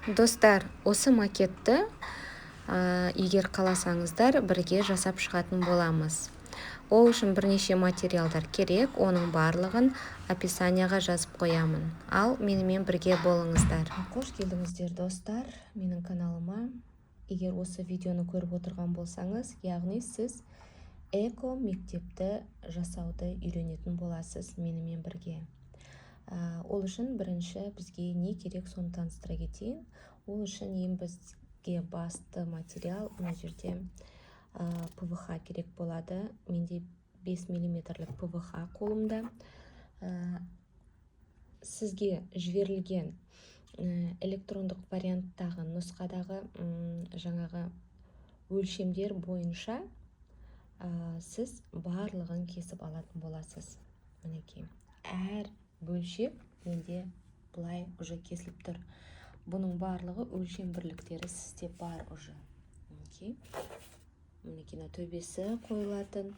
Достар, осы макетті егер қаласаңыздар бірге жасап шығатын боламыз. Ол үшін бірнеше материалдар керек, оның барлығын описанияға жазып қоямын. Ал менімен бірге болыңыздар. Қош келдіңіздер достар, менің каналыма. Егер осы видеоны көріп отырған болсаңыз, яғни сіз эко мектепті жасауды үйренетін боласыз менімен бірге. Ол үшін бірінші бізге не керек, соны таныстыра кетейін. Ол үшін ең бізге басты материал мына жерде ПВХ керек болады. Менде 5 мм ПВХ қолымда. Сізге жіберілген электрондық варианттағы нұсқадағы жаңағы өлшемдер бойынша сіз барлығын кесіп алатын боласыз. Мінекей, әр бөлшек менде бұлай уже кесіліп тұр. Бұның барлығы өлшем бірліктері сізде бар уже. Мінекей, төбесі қойылатын,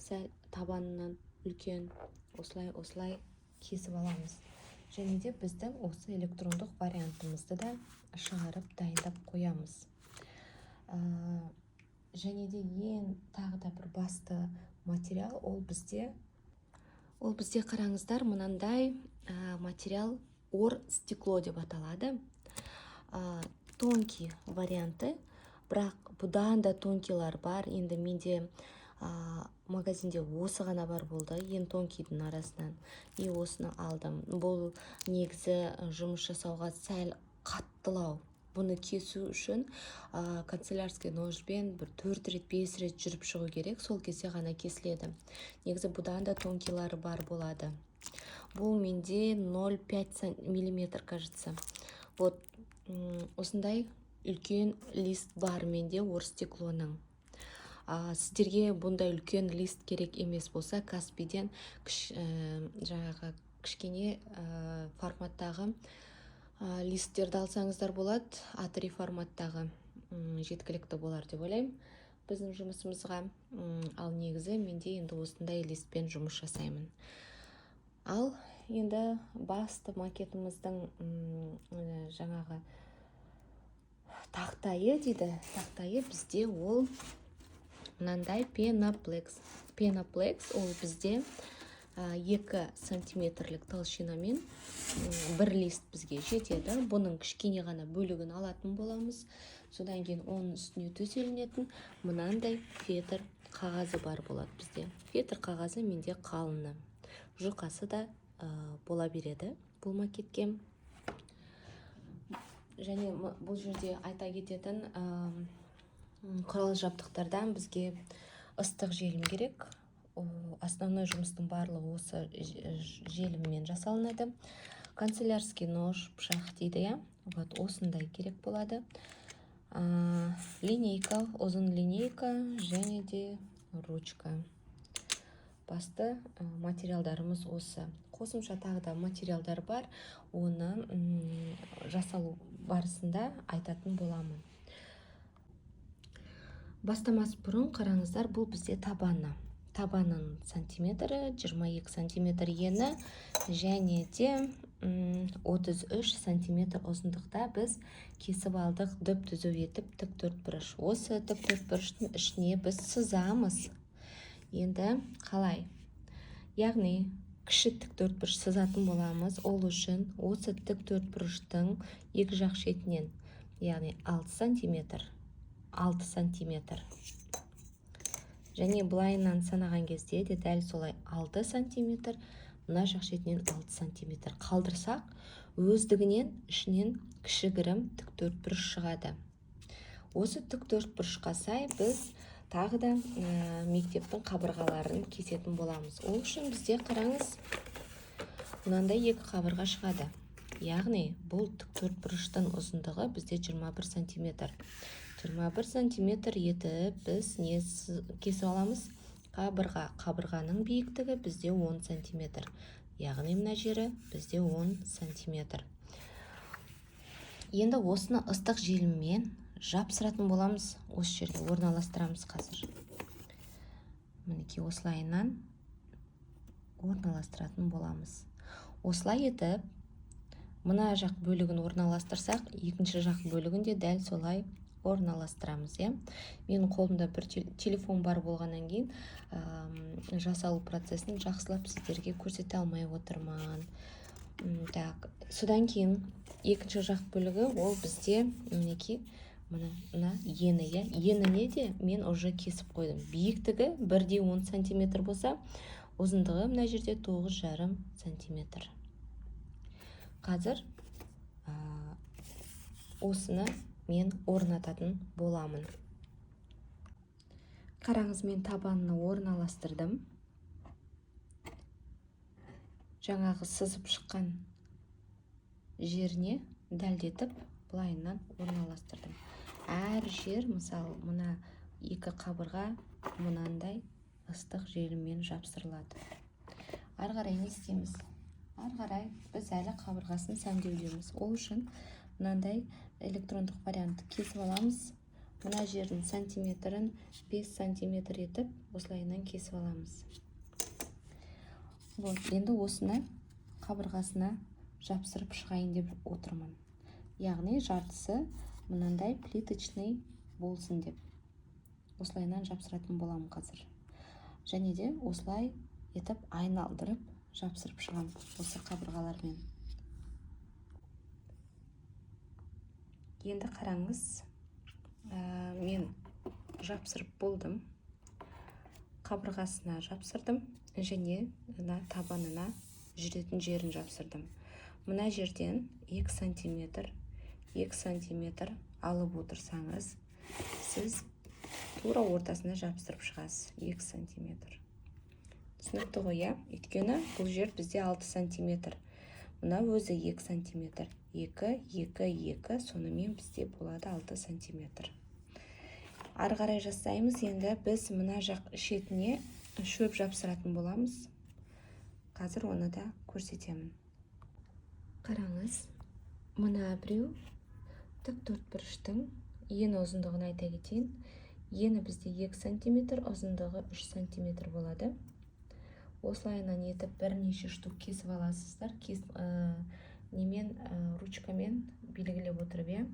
сәл табанынан үлкен, осылай кесіп аламыз. Және де біздің осы электрондық вариантымызды да шығарып дайындап қоямыз. Және де ең тағы да бір басты материал ол бізде қараңыздар, мынандай материал ор стекло деп аталады. Тонкий варианты, бірақ бұдан да тонкилар бар. Енді менде магазинде осы ғана бар болды, ең тонкийдің арасынан. И осыны алдым. Бұл негізі жұмыс жасауға сәл қаттылау. Бұны кесу үшін канцелярский ножбен бір 4 рет, 5 рет жүріп шығу керек, сол кесе ғана кесіледі. Негізі бұдан да тонкилары бар болады. Бұл менде 0,5 мм, кажется. Вот осындай үлкен лист бар менде ор стеклоның. Сіздерге бұндай үлкен лист керек емес болса, Каспийден жаңағы кішкене форматтағы листтерді алсаңыздар болады. А3 форматтағы жеткілікті болар деп ойлаймын біздің жұмысымызға. Ал негізі менде енді осындай листпен жұмыс жасаймын. Ал енді басты макетіміздің жаңағы тақтайы дейді. Тақтайы бізде ол мынандай пеноплекс. Пеноплекс ол бізде 2 сантиметрлік толщинамен бір лист бізге жетеді. Бұның кішкене ғана бөлігін алатын боламыз. Содан кейін оның үстіне төселінетін мынандай фетр қағазы бар болады бізде. Фетр қағазы менде қалыны. Жұқасы да бола береді бұл макетке. Және бұл жерде айта кететін құрал жабдықтардан бізге ыстық желім керек. Основной жұмыстың барлығы осы желіммен жасалынады. Канцелярский нож, пышақ дейді, вот осындай керек болады. Линейка, ұзын линейка және де ручка. Басты материалдарымыз осы. Қосымша тағы да материалдар бар. Оны жасалу барысында айтатын боламын. Бастамас бұрын қараңыздар, бұл бізде табаны. Табанын сантиметрі, 22 сантиметр ені және де 33 сантиметр ұзындықта біз кесіп алдық, дөп түзу етіп тік төртбұрыш. Осы тік төртбұрыштың ішіне біз сызамыз. Енді қалай? Яғни кіші тік төртбұрыш сызатын боламыз. Ол үшін осы тік төртбұрыштың екі жақ шетінен, яғни 6 сантиметр. Және бұлайынан санаған кезде де дәл солай 6 сантиметр, мына жақ шетінен 6 сантиметр қалдырсақ, өздігінен ішінен кішігірім тік төртбұрыш шығады. Осы тік төртбұрышқа сай біз тағы да мектептің қабырғаларын кесетін боламыз. Ол үшін бізде қараңыз, мынандай 2 қабырға шығады. Яғни бұл тік төртбұрыштың ұзындығы бізде 21 сантиметр. 21 сантиметр етіп біз кесіп аламыз? Қабырғаның биіктігі бізде 10 сантиметр. Яғни мына жері бізде 10 сантиметр. Енді осыны ыстық желіммен жапсыратын боламыз. Осы жерге орналастырамыз қазір. Мінекей осылайынан орналастыратын боламыз. Осылай етіп мына жақ бөлігін орналастырсақ, екінші жақ бөлігін де дәл солай орналастырамыз, иә. Менің қолымда бір телефон бар болғаннан кейін жасалу процесін жақсылап сіздерге көрсете алмай отырмын. Так, содан кейін екінші жақ бөлігі ол бізде мінекей мына ені, иә. Еніне де мен уже кесіп қойдым. Биіктігі 1,10 сантиметр болса, ұзындығы мына жерде 9,5 сантиметр. Қазір осыны мен орнататын боламын. Қараңыз, мен табанını орналастырдым. Жаңағы сызып шыққан жеріне дәлдетіп, былайынан орналастырдым. Әр жер, мысалы, мына екі қабырға мынандай ыстық желіммен жапсырылады. Ары қарай не істейміз? Ары қарай біз әлі қабырғасын сәндеудеміз. Ол үшін мынандай электрондық вариантты кесіп аламыз. Мына жердің сантиметрін 5 сантиметр етіп, осылайынан кесіп аламыз. Вот, енді осыны қабырғасына жапсырып шығайын деп отырмын. Яғни жартысы мынандай плиточный болсын деп. Осылайынан жапсыратын боламын қазір. Және де осылай етіп айналдырып жапсырып шығам осы қабырғалармен. Енді қараңыз, мен жапсырып болдым. Қабырғасына жапсырдым және табанына жүретін жерін жапсырдым. Мына жерден 2 сантиметр алып отырсаңыз, сіз тура ортасына жапсырып шығасыз. 2 сантиметр. Түсінікті ғой, иә? Өйткені бұл жер бізде 6 сантиметр. Мына өзі 2 сантиметр. 2, сонымен бізде болады 6 сантиметр. Ары қарай жасаймыз. Енді біз мына жақ шетіне шөп жапсыратын боламыз. Қазір оны да көрсетемін. Қараңыз, мына біреу тік төртбұрыштың ені ұзындығын айта кетейін. Ені бізде 2 сантиметр, ұзындығы 3 сантиметр болады. Осылайынан етіп бірнеше штук кесіп аласыздар. Ручкамен белгілеп отырып, иә.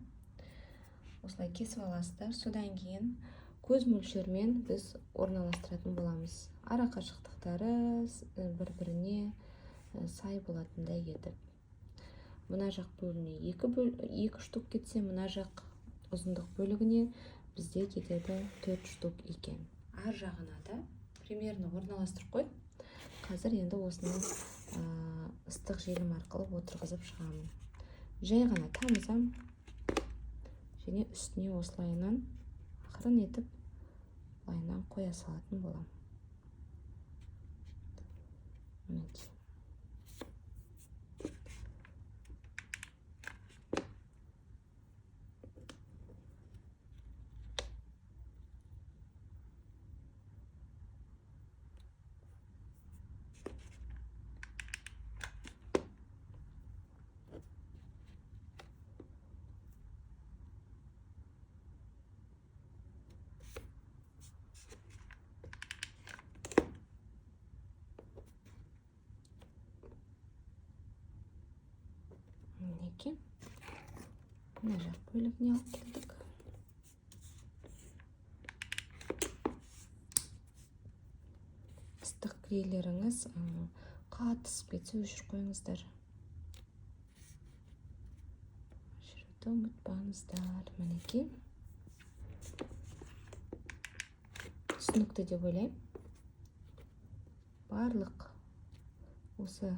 Осылай кесіп аласыздар. Содан кейін көз мөлшермен біз орналастыратын боламыз. Ара қашықтықтары бір-біріне сай болатындай етіп. Мына жақ бөлігіне 2 штук кетсе, мына жақ ұзындық бөлігіне бізде кетеді 4 штук екен. Ар жағына да примерно орналастырып қой. Қазір енді осыны ыстық желім арқылы отырғызып шығамын. Жай ғана тамызам және үстіне осылайынан ақырын етіп лайнан қоя салатын болам. Мінекей. Мінекей. Мына жақ бөлігіне алып келдік. Ыстық кілейлеріңіз қатты ысып кетсе өшіріп қойыңыздар. Өшіруді ұмытпаңыздар. Мінекей. Түсінікті деп ойлаймын. Барлық осы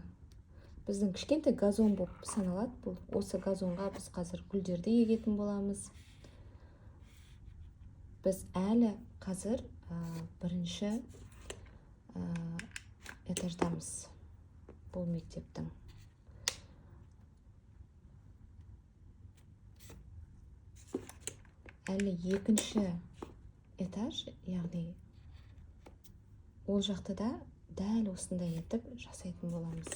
біздің кішкентай газон болып саналады бұл. Осы газонға біз қазір гүлдерді егетін боламыз. Біз әлі қазір бірінші этаждамыз бұл мектептің. Әлі екінші этаж, яғни ол жақты да дәл осындай етіп жасайтын боламыз.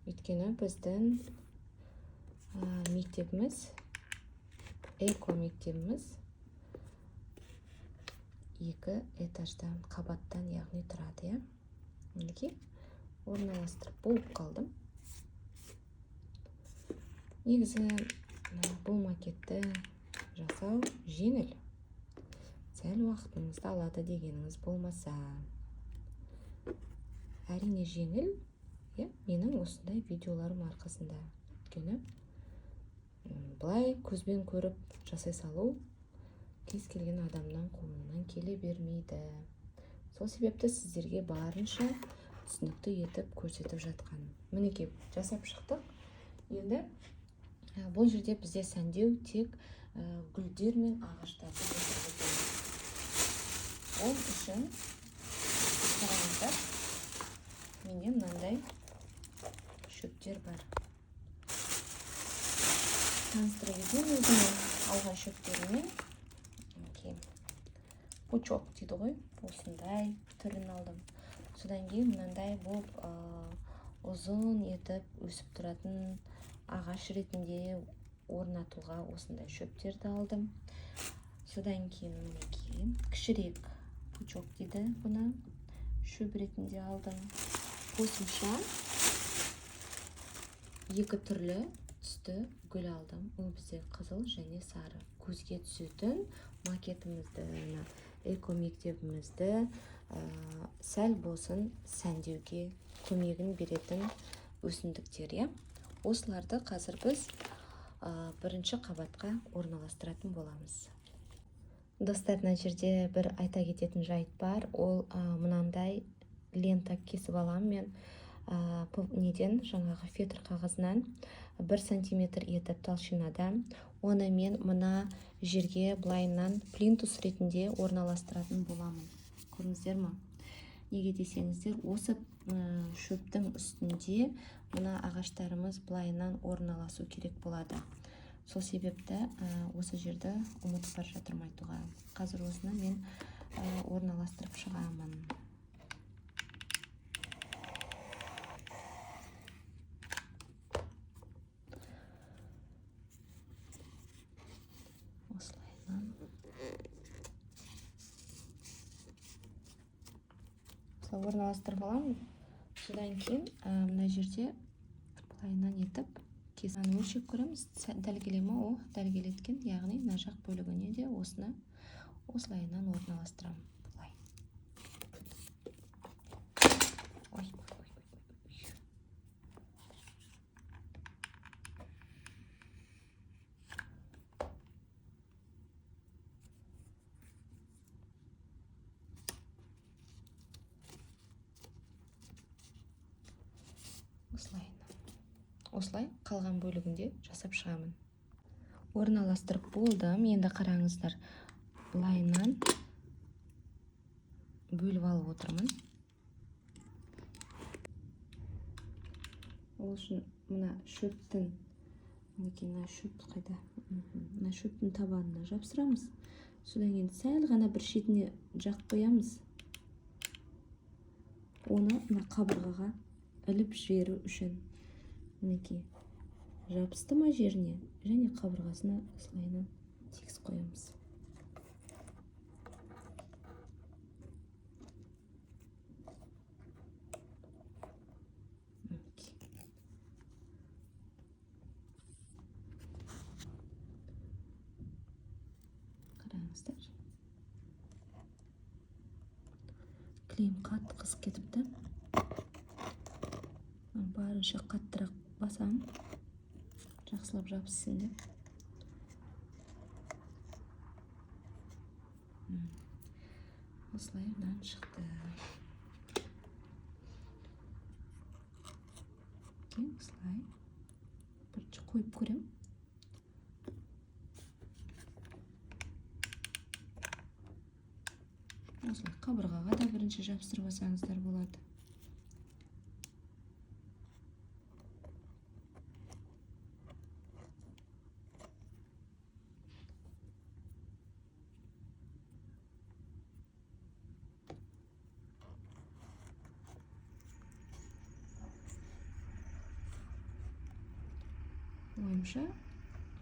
Өйткені біздің мектебіміз, эко мектебіміз екі этаждан, қабаттан яғни тұрады, иә. Мінекей орналастырып болып қалдым. Негізі бұл макетті жасау жеңіл. Сәл уақытыңызды алады дегеніңіз болмаса. Әрине жеңіл, менің осындай видеоларым арқасында. Өйткені былай көзбен көріп жасай салу кез келген адамның қолынан келе бермейді. Сол себепті сіздерге барынша түсінікті етіп көрсетіп жатқан. Мінекей жасап шықтық. Енді бұл жерде бізде сәндеу тек гүлдер мен ағаштарды жасап. Ол үшін қараңыздар, менде мынандай шөптер бар. Таныстыра кетейін өзіме алған шөптерімен. Пучок дейді ғой, осындай түрін алдым. Содан кейін мынандай болып ұзын етіп өсіп тұратын ағаш ретінде орнатуға осындай шөптерді алдым. Содан кейін мінекей кішірек пучок дейді, бұны шөп ретінде алдым. Қосымша екі түрлі түсті гүл алдым. Ол бізде қызыл және сары. Көзге түсетін макетімізді, эко-мектебімізді сәл болсын сәндеуге көмегін беретін өсімдіктер. Осыларды қазір біз бірінші қабатқа орналастыратын боламыз. Достар, мына жерде бір айта кететін жайт бар. Ол мынандай лента кесіп алам мен неден, жаңағы фетр қағазынан 1 сантиметр етіп толщинада. Оны мен мына жерге былайынан плинтус ретінде орналастыратын боламын. Көрдіңіздер ме? Неге десеңіздер, осы шөптің үстінде мына ағаштарымыз былайынан орналасу керек болады. Сол себепті осы жерді ұмытып бара жатырмын айтуға. Қазір осыны мен орналастырып шығамын. Осылайынан. Осылай орналастырып аламын. Содан кейін мына жерде былайынан етіп кесіп өлшеп көреміз. Дәл келе ме? О, дәл келеткен. Яғни мына жақ бөлігіне де осыны осылайынан орналастырамын. Былай. Ой. Осылай қалған бөлігінде жасап шығамын. Орналастырып болдым. Енді қараңыздар, былайынан бөліп алып отырмын. Ол үшін мына шөптің, мына шөп қайда? Мына шөптің табанына жапсырамыз. Содан кейін сәл ғана бір шетіне жақып қоямыз. Оны мына қабырғаға іліп жіберу үшін. Мінекей жабысты ма жеріне, және қабырғасына осылайынан тегіс қоямыз. Қараңыздар. Клейм қатты қызып кетіпті. Барынша қаттырақ басам, жақсылап жабыссын деп. Осылай мынан шықты. Осылай бірінші қойып көрем. Осылай қабырғаға да бірінші жабыстырып алсаңыздар болады.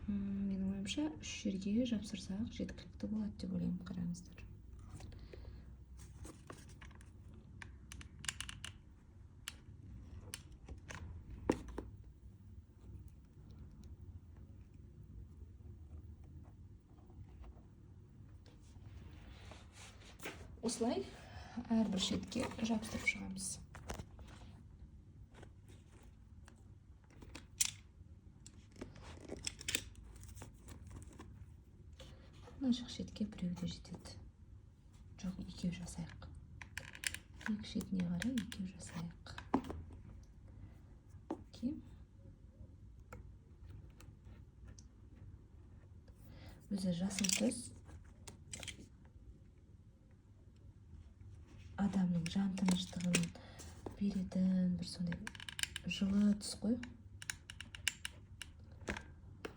Менің ойымша 3 жерге жапсырсақ жеткілікті болады деп ойлаймын. Қараңыздар. осылай әрбір шетке жабыстырып шығамыз. Мына жақ шетке біреуде жетеді. Жоқ, екеу жасайық. Екі шетіне қарай екеу жасайық. Өзі жасыл түс адамның жан тыныштығын беретін бір сондай жылы түс қой.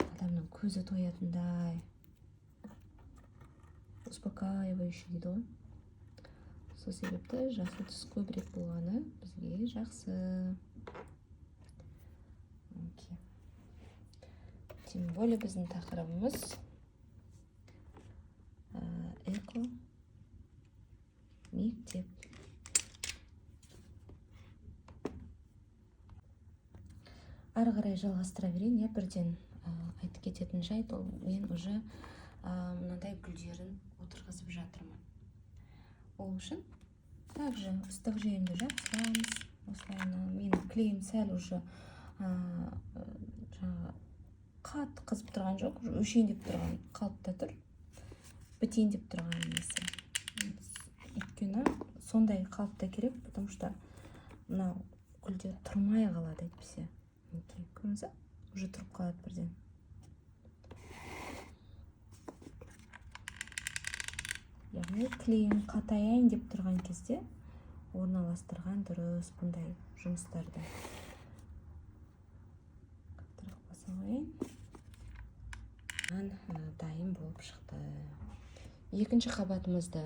Адамның көзі тоятындай, успокаивающий дейді ғой. Сол себепті жасыл түс көбірек болғаны бізге жақсы. Тем более біздің тақырыбымыз эко мектеп. Ары қарай жалғастыра берейін. Бірден айтып кететін жайт, ол мен уже мынандай гүлдерін отырғызып жатырмын. Ол үшін также ыстық жүйемді жақсырамыз. Осылайына менің клейім сәл уже қатты қызып тұрған жоқ, өшейіндеп тұрған қалыпта тұр. Бітейіндеп тұрған несі. Өйткені сондай қалыпта керек, потому что мынау гүлдер тұрмай қалады әйтпесе. Көрдіңіз бе? Уже тұрып қалады бірден. Яғни клейім қатаяйын деп тұрған кезде орналастырған дұрыс бұндай жұмыстарды. Қаттырақ баса қойын. Дайын болып шықты. Екінші қабатымызды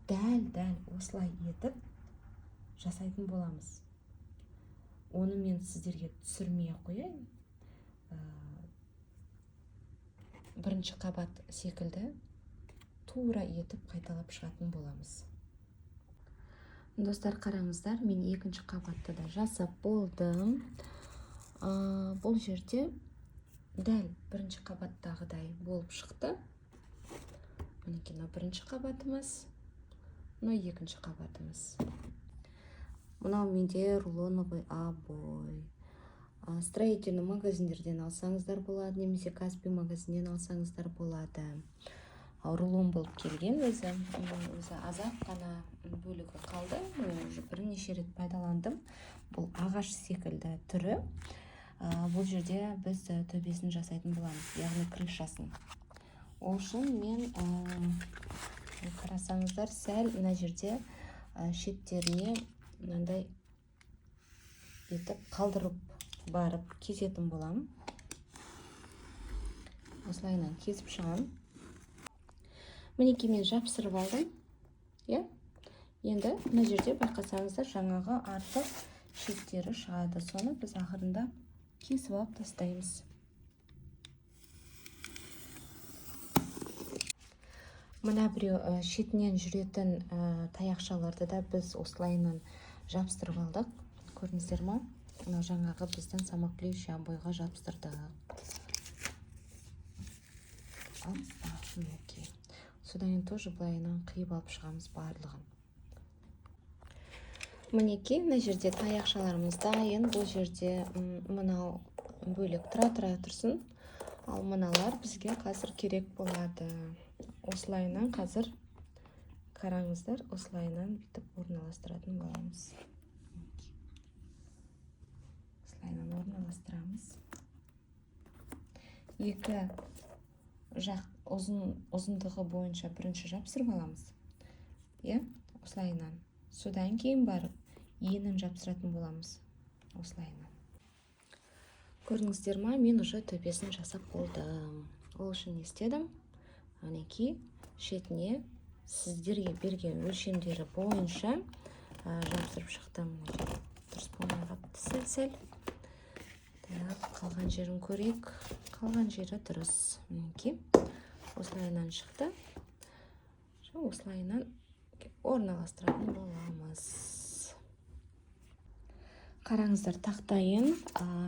дәл осылай етіп жасайтын боламыз. Оны мен сіздерге түсірмей қояйын. Бірінші қабат секілді тура етіп қайталап шығатын боламыз. Достар, қараңыздар, мен екінші қабатты да жасап болдым. Бұл жерде дәл бірінші қабаттағыдай болып шықты. Мінекей, бірінші қабатымыз, мынау екінші қабатымыз. Мынау менде рулоновый обой. Строительный магазиндерден алсаңыздар болады, немесе Каспий магазиннен алсаңыздар болады. Рулон болып келген өзі азап қана бөлігі қалды. Уже бірнеше рет пайдаландым. Бұл ағаш секілді түрі. Бұл жерде біз төбесін жасайтын боламыз, яғни крышасын. Ол үшін мен қарасаңыздар, сәл мына жерде шеттеріне мынандай етіп қалдырып барып кесетін боламын. Осылайынан кесіп шығамын. Мінекей мен жапсырып алдым. Енді мына жерде байқасаңыздар, жаңағы артық шеттері шығады. Соны біз ақырында кесіп алып тастаймыз. Мына біреу шетінен жүретін таяқшаларды да біз осылайынан жабыстырып алдық. Көрдіңіздер ма? Мынау жаңағы біздің самоклеющий обойға жабыстырдық. Содан кейін тоже былайынан қиып алып шығамыз барлығын. Мінекей, мына жерде таяқшаларымыз дайын. Бұл жерде мынау бөлек тұра тұрсын. Ал мыналар бізге қазір керек болады. Осылайынан қазір қараңыздар, осылайынан бүйтіп орналастыратын боламыз. Осылайынан орналастырамыз. Екі жақ ұзындығы бойынша бірінші жапсырып аламыз. Осылайынан. Содан кейін барып енін жапсыратын боламыз. Осылайынан. Көрдіңіздер ма, мен уже төбесін жасап болдым. Ол үшін не істедім? Мінекей, шетіне сіздерге берген өлшемдері бойынша жапсырып шықтым. Дұрыс болмай қалыпты сәл. Қалған жерін көрейік. Қалған жері дұрыс. Мінекей, осылайынан шықты. Осылайынан орналастыратын боламыз. Қараңыздар, тақтайын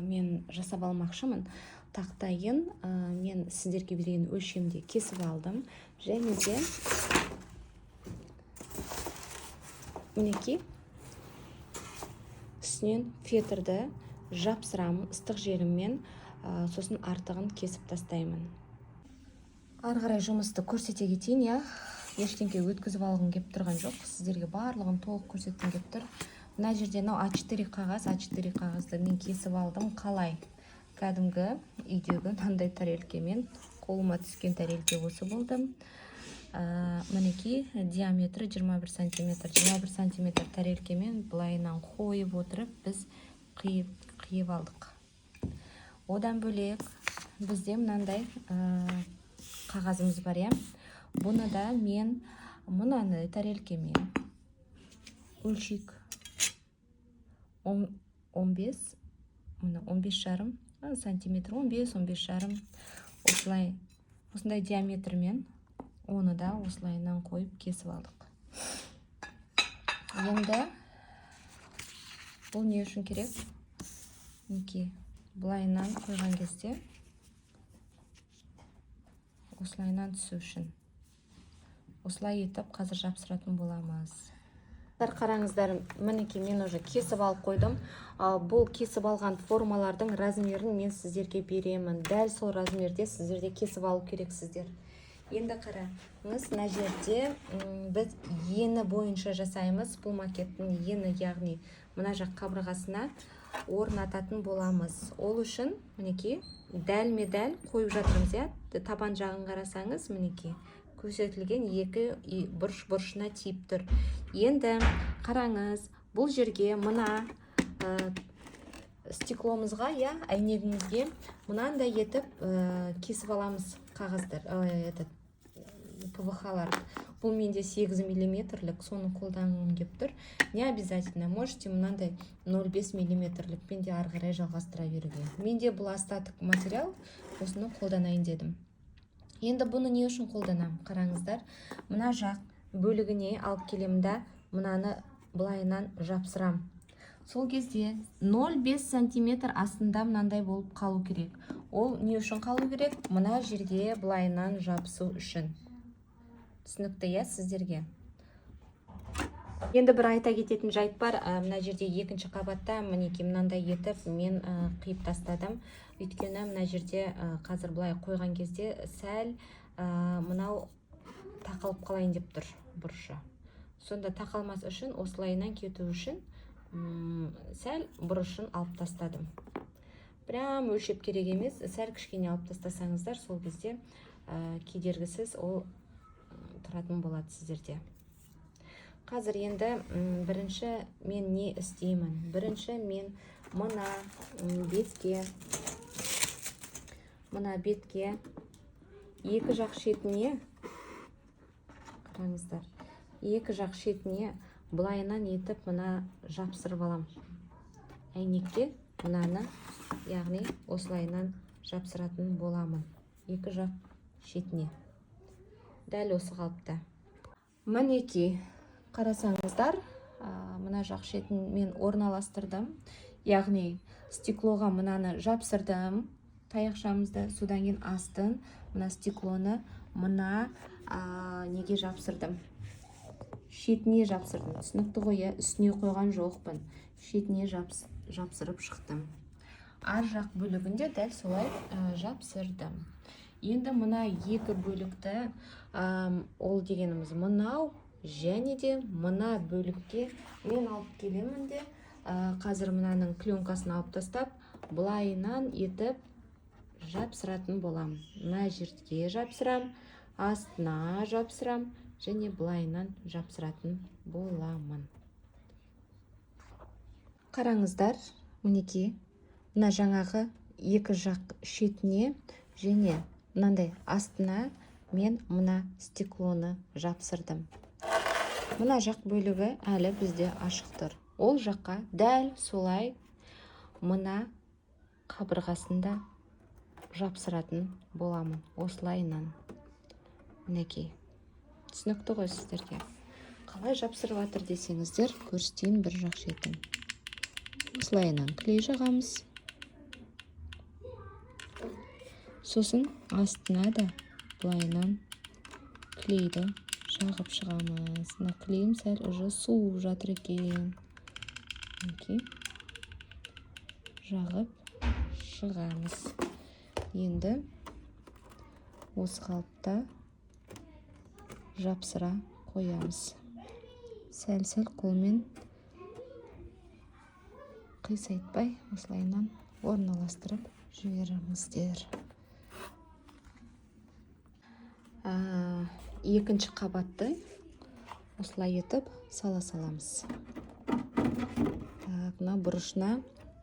мен жасап алмақшымын. Тақтайын мен сіздерге берген өлшемде кесіп алдым. Және де мінекей үстінен фетрді жапсырамын ыстық жеріммен, сосын артығын кесіп тастаймын. Ары қарай жұмысты көрсете кетейін, я ештеңке өткізіп алғым кеп тұрған жоқ, сіздерге барлығын толық көрсеткім кеп тұр. Мына жерде А4 қағазды мен кесіп алдым. Қалай? Кәдімгі үйдегі мынандай тарелкемен, қолыма түскен тарелке осы болды. Мінекей диаметрі 21 сантиметр тарелкемен былайынан қойып отырып біз қиып алдық. Одан бөлек бізде мынандай қағазымыз бар, я. Бұны да мен мынаны тарелкемен өлшек 15 жарым сантиметр, 15 жарым осындай диаметрмен оны да осылайынан қойып кесіп алдық. Енді бұл не үшін керек? Бұлайынан қойған кезде осылайынан түсу үшін. Осылай етіп қазір жапсыратын боламыз. Қараңыздар, мінекей мен уже кесіп алып қойдым. Бұл кесіп алған формалардың размерін мен сіздерге беремін. Дәл сол размерде сіздерде кесіп алу керексіздер. Енді қараңыз, мына жерде біз ені бойынша жасаймыз. Бұл макеттің ені, яғни мына жақ қабырғасына орнататын боламыз. Ол үшін мінекей дәлме-дәл қойып жатырмыз, я. Табан жағын қарасаңыз, мінекей көрсетілген екі бұрыш-бұрышына тиіп тұр. Енді қараңыз, бұл жерге мына стекломызға, я, әйнегімізге мынандай етіп кесіп аламыз қағаздар, ПВХ-лар. Бұл менде 8 мм-лік, соны қолданғым кеп тұр. Не обязательно, можете мынандай 0,5 мм-лік менде ары қарай жалғастыра беруге. Менде бұл остаток материал, осыны қолданайын дедім. Енді бұны не үшін қолданам? Қараңыздар, мына жақ бөлігіне алып келемді, мынаны былайынан жапсырам. Сол кезде 0,5 сантиметр астында мынандай болып қалу керек. Ол не үшін қалу керек? Мына жерге былайынан жапсу үшін. Түсінікті, я, сіздерге? Енді бір айта кететін жайт бар. Мына жерде екінші қабатта мінекей мынандай етіп мен қиып тастадым. Өйткені мына жерде қазір былай қойған кезде сәл мынау тақалып қалайын деп тұр бұрышы. Сонда тақалмас үшін, осылайынан кету үшін сәл бұрышын алып тастадым. Прям өлшеп керек емес, сәл кішкене алып тастасаңыздар, сол кезде кедергісіз ол тұратын болады сіздерде. Қазір енді бірінші мен не істеймін? Бірінші мен мына бетке екі жақ шетіне, қараңыздар, екі жақ шетіне былайынан етіп мына жапсырып алам. Әйнекке мынаны, яғни осылайынан жапсыратын боламын. Екі жақ шетіне. Дәл осы қалыпта. Мінекей, қарасаңыздар, мына жақ шетін мен орналастырдым. Яғни стеклоға мынаны жапсырдым. Таяқшамызды, содан кейін астын, мына стеклоны мына неге жапсырдым? Шетіне жапсырдым. Түсінікті ғой, үстіне қойған жоқпын. Шетіне жапсырып шықтым. Ар жақ бөлігінде дәл солай жапсырдым. Енді мына екі бөлікті, ол дегеніміз мынау және де мына бөлікке мен алып келемін де, қазір мынаның пленкасын алып тастап, былайынан етіп жапсыратын болам. Мына жерге жапсырам, астына жапсырам және былайынан жапсыратын боламын. Қараңыздар, мінекей, мына жаңағы екі жақ шетіне және мынандай астына мен мына стеклоны жапсырдым. Мына жақ бөлігі әлі бізде ашық тұр. Ол жаққа дәл солай мына қабырғасында жапсыратын боламын. Осылайынан. Мінекей. Түсінікті ғой сіздерге. Қалай жапсырып жатыр десеңіздер, көрсетейін бір жақ шетін. Осылайынан клей жағамыз. Сосын астына да былайынан клейді жағып шығамыз. Мына клейм сәл уже суып жатыр екен. Мінекей. Жағып шығамыз. Енді осы қалыпта жапсыра қоямыз. Сәл-сәл қолмен қисайтпай осылайынан орналастырып жіберіңіздер. Екінші қабатты осылай етіп сала саламыз. Мына бұрышына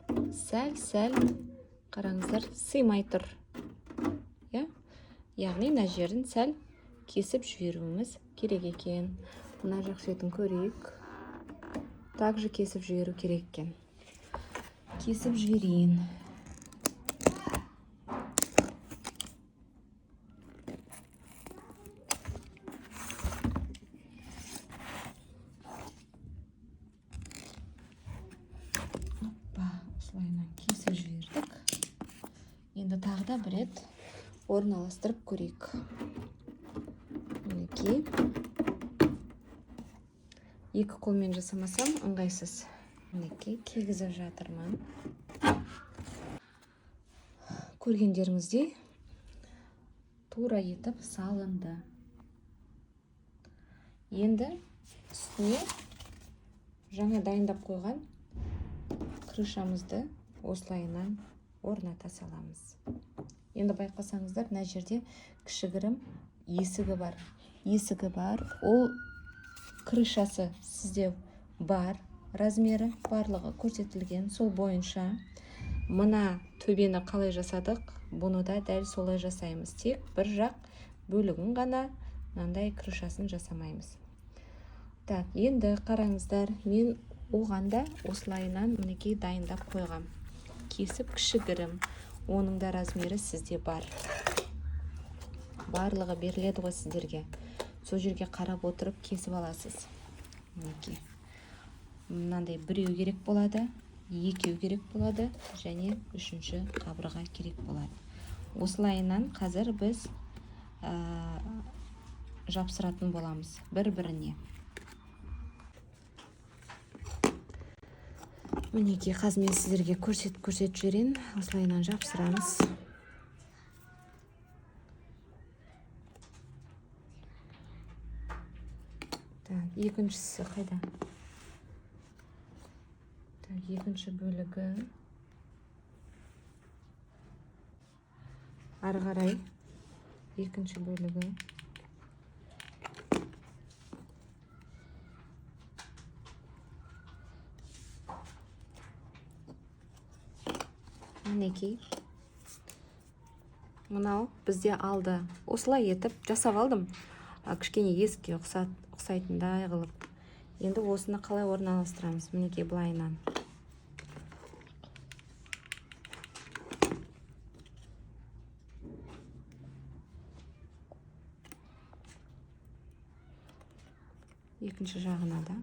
сәл-сәл қараңыздар, сыймай тұр. Яғни мына жерін сәл кесіп жіберуіміз керек екен. Мына жақ шетін көрейік. Также кесіп жіберу керек екен. Кесіп жіберейін. Осылайынан кесіп жібердік. Енді тағы да бір рет орналастырып көрейік. Мінекей. Екі қолмен жасамасам ыңғайсыз. Мінекей кигізіп жатырмын. Көргендеріңіздей тура етіп салынды. Енді үстіне жаңа дайындап қойған крышамызды осылайынан орната саламыз. Енді байқасаңыздар, мына жерде кішігірім есігі бар. Есігі бар. Ол крышасы сізде бар. Размері барлығы көрсетілген. Сол бойынша мына төбені қалай жасадық, бұны да дәл солай жасаймыз. Тек бір жақ бөлігін ғана мынандай крышасын жасамаймыз. Так, енді қараңыздар, мен оғанда осылайынан мінекей дайындап қойғам. Кесіп кішігірім. Оның да размері сізде бар. Барлығы беріледі ғой сіздерге. Сол жерге қарап отырып кесіп аласыз. Мінекей. Мынандай біреу керек болады, екеу керек болады, және үшінші қабырға керек болады. Осылайынан қазір біз жапсыратын боламыз бір-біріне. Мінекей, қазір мен сіздерге көрсетіп жүрейін. Осылайынан жапсырамыз. Екіншісі қайда? Екінші бөлігі ары қарай. Екінші бөлігі мінекей. Мынау бізде алды. Осылай етіп жасап алдым. Кішкене есікке ұқсайтындай қылып. Енді осыны қалай орналастырамыз? Мінекей былайынан. Екінші жағына да.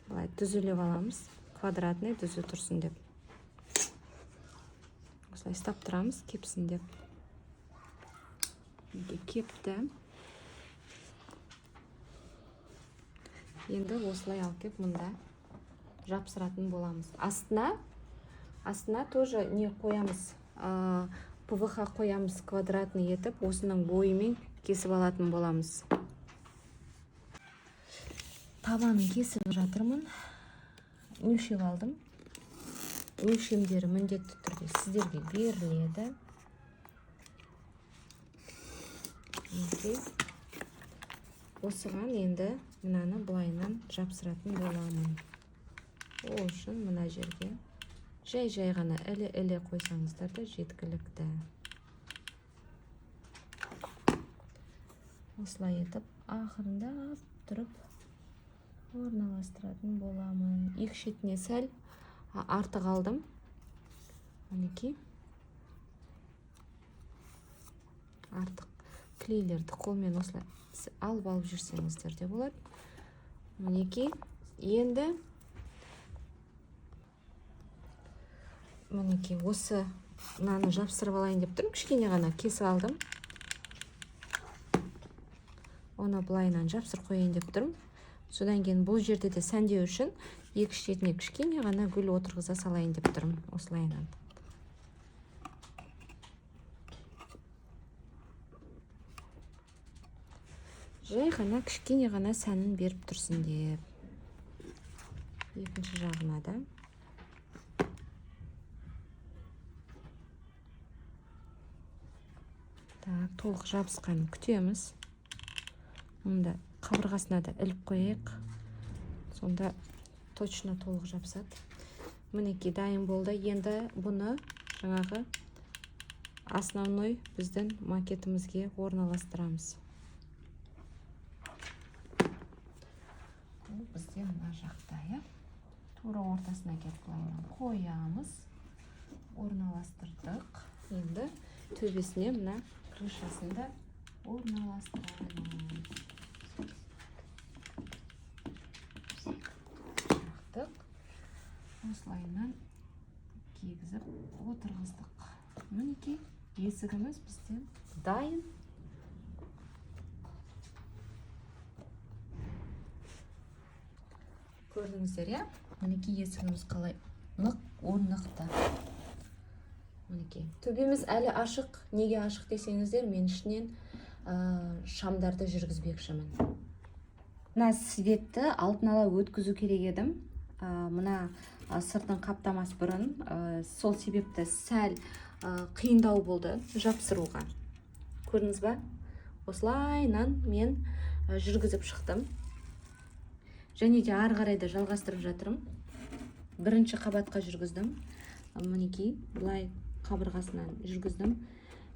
Былай түзіліп аламыз. Квадратный түзі тұрсын деп. Осылай ұстап тұрамыз, кепсін деп. Кепті. Енді осылай алып кеп мұнда жапсыратын боламыз. Астына тоже не қоямыз? ПВХ қоямыз квадратный етіп, осының бойымен кесіп алатын боламыз. Табанын кесіп жатырмын. Өлшеп алдым. Өлшемдері міндетті түрде сіздерге беріледі. Осыған енді мынаны былайынан жапсыратын боламын. Ол үшін мына жерге жай ғана әлі қойсаңыздар да жеткілікті. Осылай етіп ақырында тұрып орналастыратын боламын. Екі шетіне сәл артық алдым. Мінекей. Артық клейлерді қолмен осылай алып жүрсеңіздер де болады. Мінекей. Енді мінекей осы мынаны жапсырып алайын деп тұрмын, кішкене ғана кесіп алдым. Оны былайынан жапсырып қояйын деп тұрмын. Содан кейін бұл жерде де сәндеу үшін екі шетіне кішкене ғана гүл отырғыза салайын деп тұрмын, осылайынан. Жай ғана кішкене ғана сәнін беріп тұрсын деп. Екінші жағына да. Так, толық жабысқанын күтеміз. Мұнда қабырғасына да іліп қойайық. Сонда точно толық жабысады. Мінекей дайын болды. Енді бұны жаңағы основной біздің макетімізге орналастырамыз. Бұл бізде мына жақта, тура ортасына келіп қоямыз. Орналастырдық. Енді төбесіне мына крышасында орналастырамыз. Осылайынан кигізіп отырғыздық. Мінекей есігіміз бізден дайын. Көрдіңіздер, мінекей есігіміз қалай орнықты. Мінекей төбеміз әлі ашық. Неге ашық десеңіздер, мен ішінен шамдарды жүргізбекшімін. Мына светті алтын ала өткізу керек едім. Мына сыртын қаптамас бұрын, сол себепті сәл қиындау болды жапсыруға. Көрдіңіз ба? Осылайынан мен жүргізіп шықтым. Және де ары қарай да жалғастырып жатырмын. Бірінші қабатқа жүргіздім. Мінекей былай қабырғасынан жүргіздім.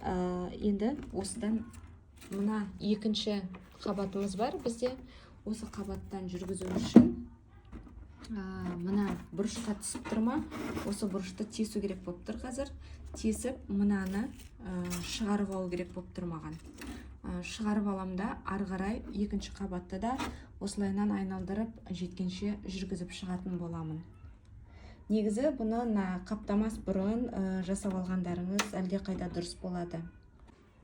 Енді осыдан мына екінші қабатымыз бар бізде. Осы қабаттан жүргізу үшін мына бұрышқа түсіп тұрма, осы бұрышты тесу керек болып тұр қазір. Тесіп, мынаны шығарып алу керек болып тұрмаған. Шығарып аламда, ары қарай екінші қабатты да осылайынан айналдырып, жеткенше жүргізіп шығатын боламын. Негізі бұны қаптамас бұрын жасап алғандарыңыз әлде қайда дұрыс болады.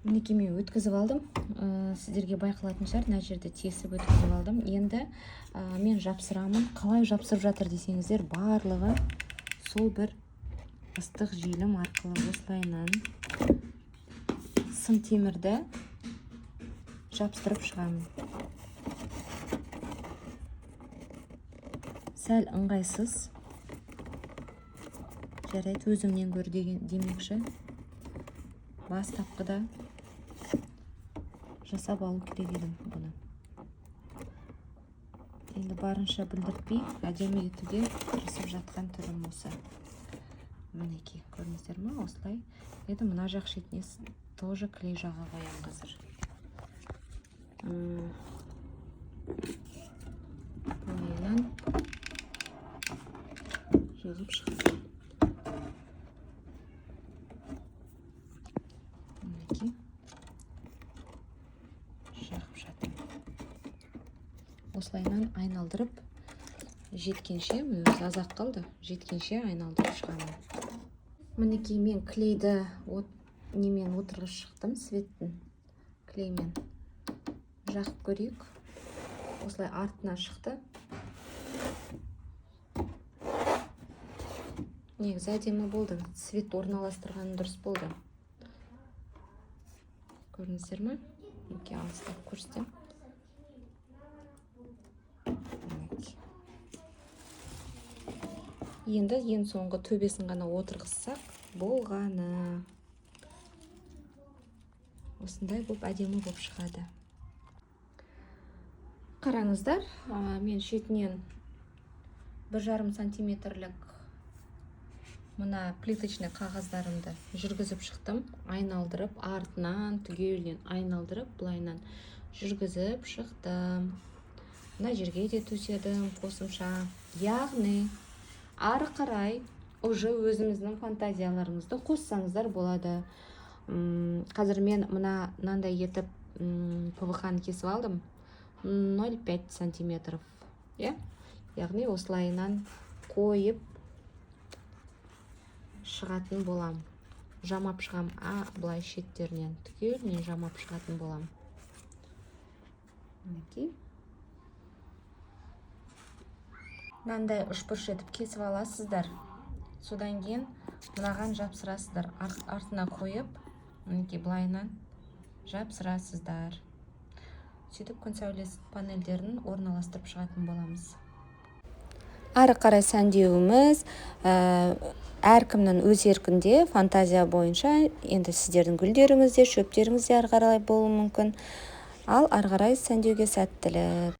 Мінекей мен өткізіп алдым. Сіздерге байқалатын шығар, мына жерде тесіп өткізіп алдым. Енді мен жапсырамын. Қалай жапсырып жатыр десеңіздер, барлығы сол бір ыстық желім арқылы осылайынан сым темірді жапсырып шығамын. Сәл ыңғайсыз. Жарайды, өзімнен көр демекші. Бастапқыда жасап алу керек едім бұны. Енді барынша білдіртпей, әдемі етуге тырысып жатқан түрім осы. Мінекей, көрдіңіздер ме? Осылай. Енді мына жақ шетіне тоже клей жаға қоямын қазір. Клейнен жазып шығады. Осылайынан айналдырып жеткенше, азақ қалды, жеткенше айналдырып шығамын. Мінекей мен клейді немен отырғыз шықтым, светтің клеймен. Жақып көрейік. Осылай артына шықты. Негізі әдемі болды. Свет орналастырғаны дұрыс болды. Көрдіңіздер ме? Мінекей алыстап көрсетем. Енді ең соңғы төбесін ғана отырғызсақ болғаны. Осындай болып әдемі болып шығады. Қараңыздар, мен шетінен 1,5 сантиметрлік мына плиточный қағаздарымды жүргізіп шықтым. Айналдырып, артынан, түгелінен айналдырып, бұлайынан жүргізіп шықтым. Мына жерге де төседім қосымша. Яғни ары қарай уже өзіміздің фантазияларыңызды қоссаңыздар болады. Қазір мен мынандай етіп ПВХ-ны кесіп алдым. 0,5 сантиметров. Яғни осылайынан қойып шығатын болам. Жамап шығам. Былай шеттерінен түгелінен жамап шығатын болам. Мінекей. Мынандай үшбұрыш етіп кесіп аласыздар. Содан кейін мынаған жапсырасыздар. Артына қойып, мінекей былайынан жапсырасыздар. Сөйтіп күн сәулесі панельдерін орналастырып шығатын боламыз. Ары қарай сәндеуіміз әркімнің өз еркінде, фантазия бойынша. Енді сіздердің гүлдеріңізде, шөптеріңізде ары қарай болуы мүмкін. Ал ары қарай сәндеуге сәттілік.